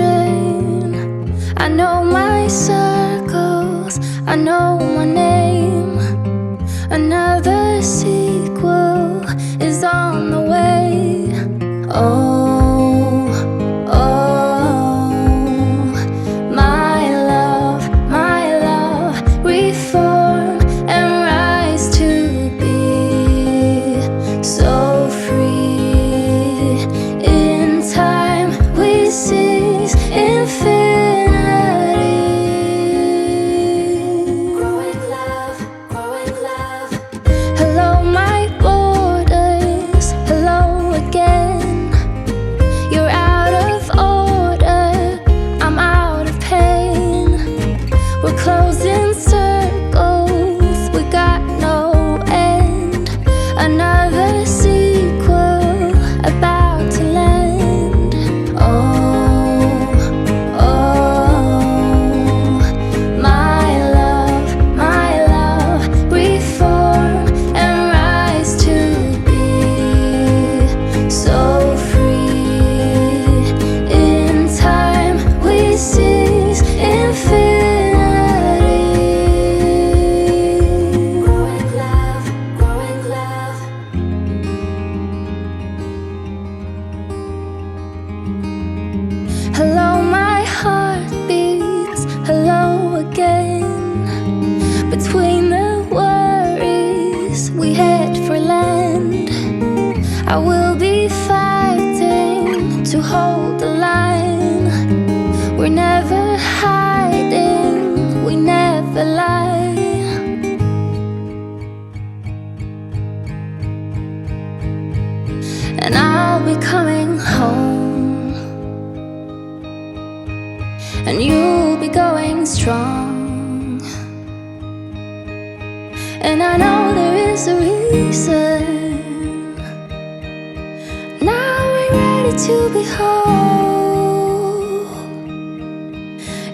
train. I know my circles, I know my name. Another sequel is on the way. Oh, oh, my love, reform and rise to be so free. In time we seize infinity. Growing love, growing love. Hello my borders, hello again. You're out of order, I'm out of pain. We're closing circles, we got no end. Another sequel about to land. Oh, oh, my love, reform and rise to be so free. In time we seize infinity. Growing love, growing love. Hello my heart beats, hello again. Between the worries we head for land. I will be fighting to hold the line. We're never hiding, we never lie. And I'll be coming home, and you'll be going strong. And I know there is a reason. Now we're ready to be whole.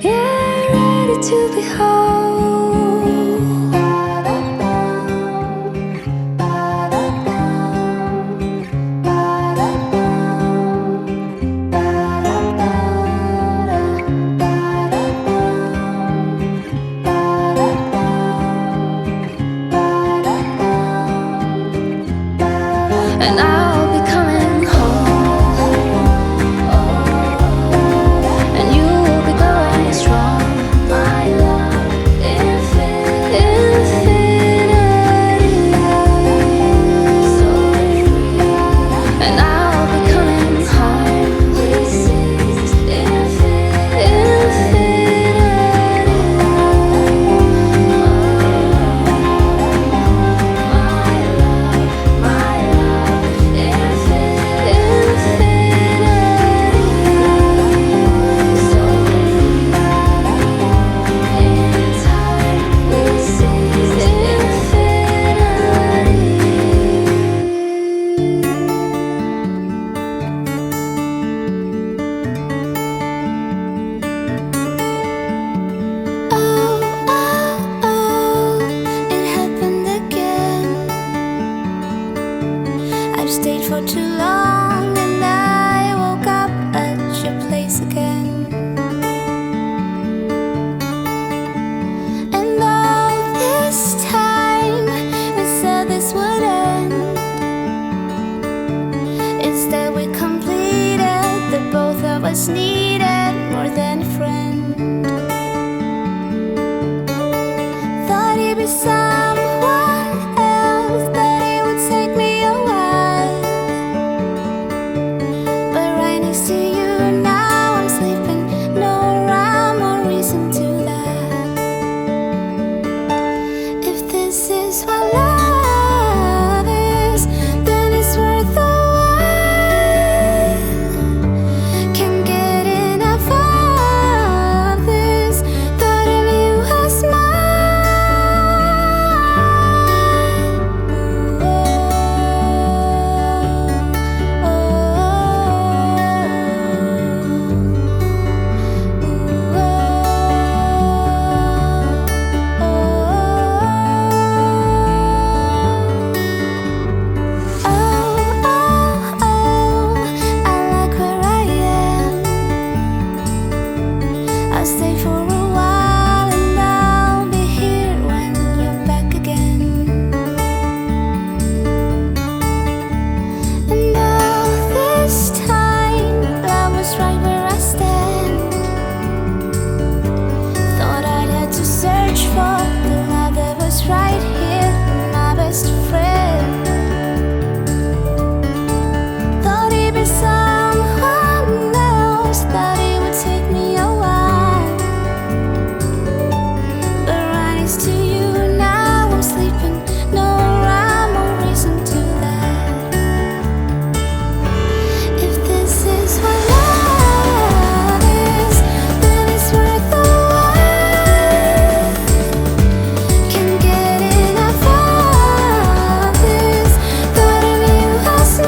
Yeah, ready to be whole. And I'll be coming home, and you'll be going strong, my love. I stay for